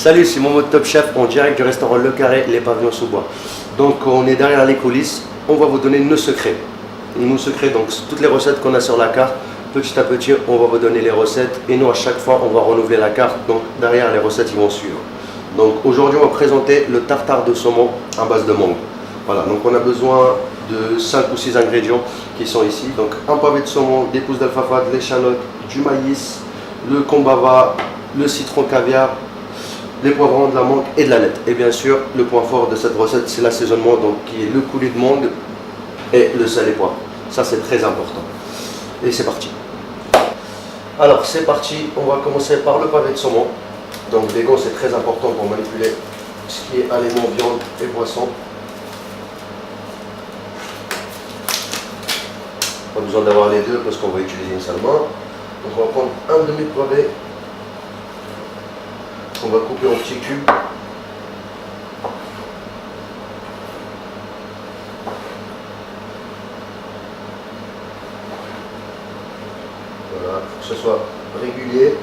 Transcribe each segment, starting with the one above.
Salut, c'est Momo de Top Chef en direct du restaurant Le Carré, les Pavillons sous bois. Donc on est derrière les coulisses, on va vous donner nos secrets. Nos secrets, donc toutes les recettes qu'on a sur la carte, petit à petit on va vous donner les recettes et nous à chaque fois on va renouveler la carte, donc derrière les recettes ils vont suivre. Donc aujourd'hui on va présenter le tartare de saumon à base de mangue. Voilà, donc on a besoin de 5 ou 6 ingrédients qui sont ici. Donc un pavé de saumon, des pousses d'alfalfa, de l'échalote, du maïs, le kombava, le citron caviar, les poivrons, de la mangue et de la nette. Et bien sûr, le point fort de cette recette, c'est l'assaisonnement, donc qui est le coulis de mangue et le sel et poivre. Ça, c'est très important. Et c'est parti. Alors, c'est parti. On va commencer par le pavé de saumon. Donc, les gants, c'est très important pour manipuler ce qui est aliments, viande et poisson. Pas besoin d'avoir les deux parce qu'on va utiliser une seule main. Donc, on va prendre un demi de pavé. On va couper en petits cubes. Voilà, il faut que ce soit régulier.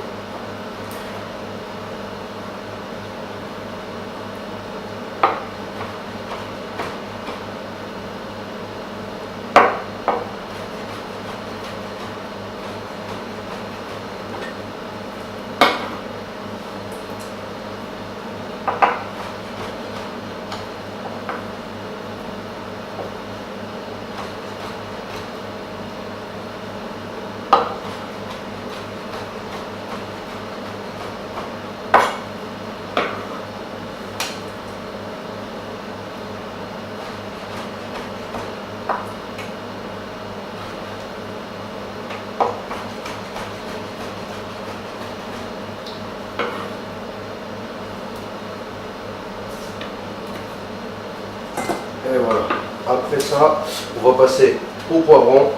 Et voilà. Après ça, on va passer au poivron.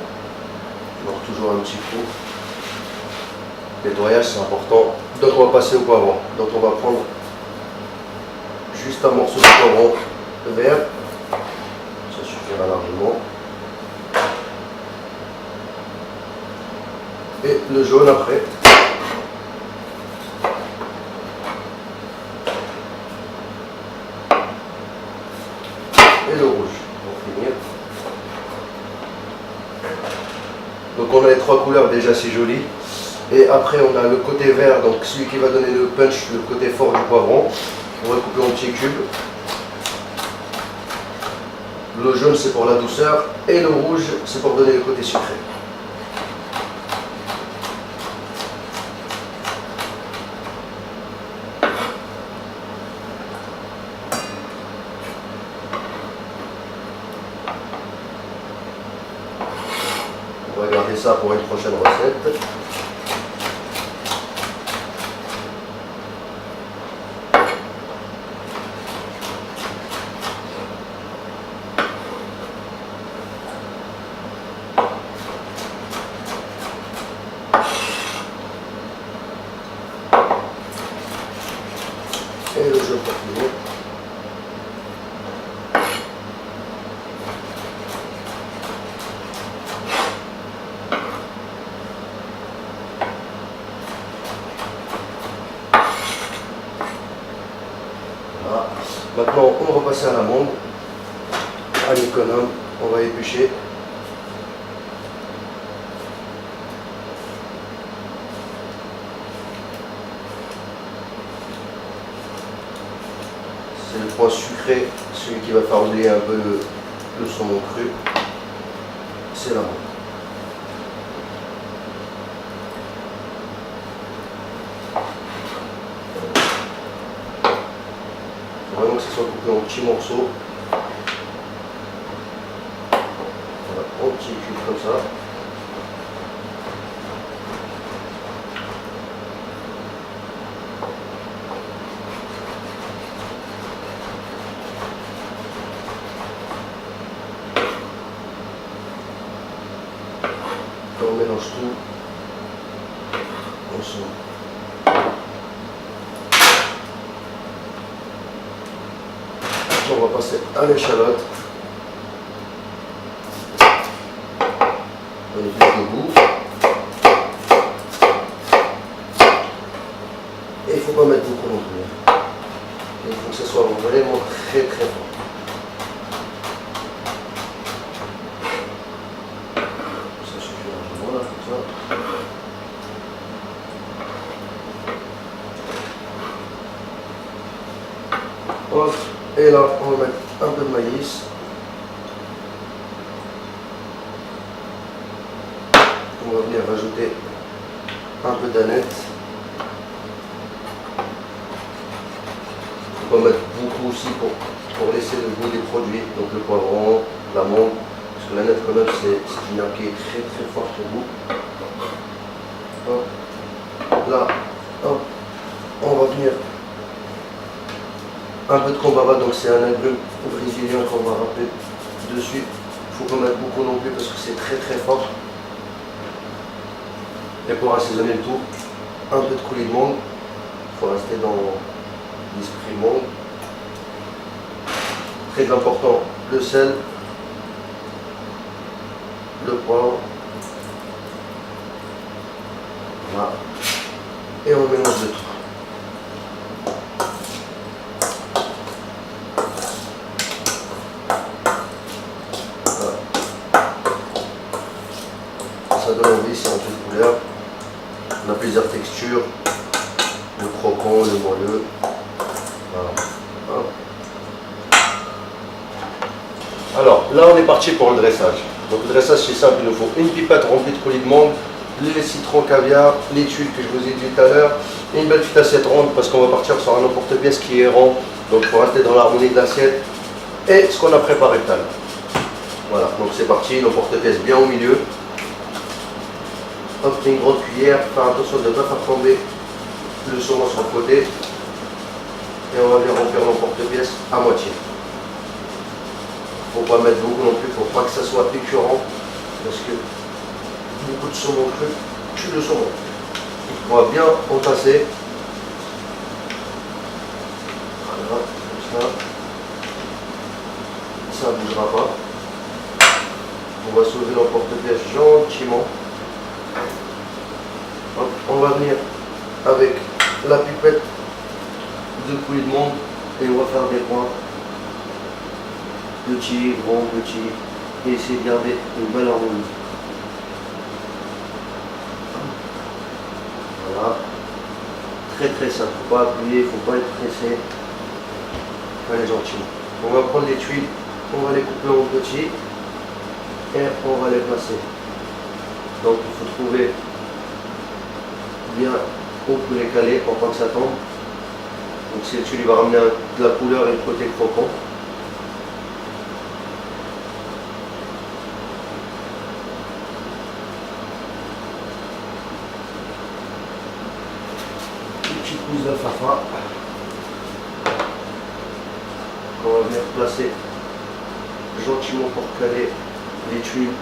Donc toujours un petit coup. Nettoyage, c'est important. Donc on va passer au poivron. Donc on va prendre juste un morceau de poivron vert. Ça suffira largement. Et le jaune après. Et le rouge pour finir. Donc on a les trois couleurs déjà, c'est joli. Et après on a le côté vert, donc celui qui va donner le punch, le côté fort du poivron. On va le couper en petits cubes. Le jaune c'est pour la douceur et le rouge c'est pour donner le côté sucré. On va garder ça pour une prochaine recette. Et le jaune pour finir. Voilà. Maintenant, on va passer à la mangue. À l'économe, on va éplucher. C'est le point sucré, celui qui va faire oublier un peu le saumon cru. C'est la mangue. Vraiment que ce soit coupé en petits morceaux. Voilà, en petits cubes comme ça. On mélange tout ensemble. On va passer à l'échalote. On est debout. Et il ne faut pas mettre beaucoup non plus. vraiment très très fort. Ça suffit largement là, comme ça. Hop, et là, on va mettre un peu de maïs. On va venir rajouter un peu d'aneth. On va mettre beaucoup aussi pour laisser le goût des produits, donc le poivron, l'amande, parce que l'aneth quand même c'est une herbe qui est très très forte au goût. Hop. Là, hop, on va venir un peu de combava, donc c'est un agrume brésilien qu'on va râper dessus. Il faut pas mettre beaucoup non plus parce que c'est très très fort. Et pour assaisonner le tout, un peu de coulis de mangue. Il faut rester dans l'esprit monde. Très important, le sel, le poivre. Voilà. Et on mélange le tout. Voilà. Ça donne envie, c'est en toute couleur. On a plusieurs textures, le croquant, le moelleux. Voilà. Alors là on est parti pour le dressage. Donc le dressage c'est simple, il nous faut une pipette remplie de coulis de mangue, les citrons caviar, les tuiles que je vous ai dit tout à l'heure, et une belle petite assiette ronde parce qu'on va partir sur un emporte-pièce qui est rond, donc il faut rester dans l'harmonie de l'assiette, et ce qu'on a préparé tout à l'heure. Voilà, donc c'est parti, l'emporte-pièce bien au milieu. Hop, une grande cuillère, faire attention de ne pas faire tomber le saumon sur le côté. Et on va venir remplir l'emporte-pièce à moitié. Il ne faut pas mettre beaucoup non plus, il ne faut pas que ça soit écœurant. Parce que beaucoup de saumon cru tue le saumon. On va bien entasser. Voilà, comme ça. Ça ne bougera pas. On va soulever l'emporte-pièce gentiment. On va venir avec la pipette de coulis de mangue et on va faire des points petits, grands, petits et essayer de garder une belle harmonie. Voilà, très très simple, il ne faut pas appuyer, il ne faut pas être pressé, il faut aller gentiment. On va prendre les tuiles, on va les couper en petits et on va les placer. Donc il faut trouver bien où vous les caler pour pas que ça tombe. Donc si le tuile va ramener de la couleur et le côté croquant. Une petite pousse d'alfalfa qu'on va venir placer gentiment pour caler les tuiles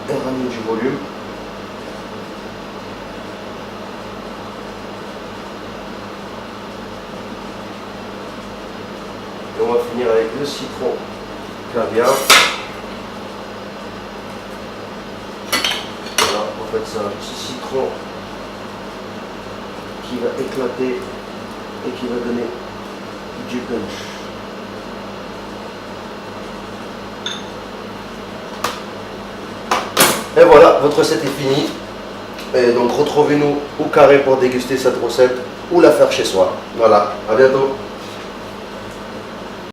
et ramener du volume. Et on va finir avec le citron caviar. Voilà, en fait c'est un petit citron qui va éclater et qui va donner du punch. Et voilà, votre recette est finie. Et donc retrouvez-nous au carré pour déguster cette recette ou la faire chez soi. Voilà, à bientôt.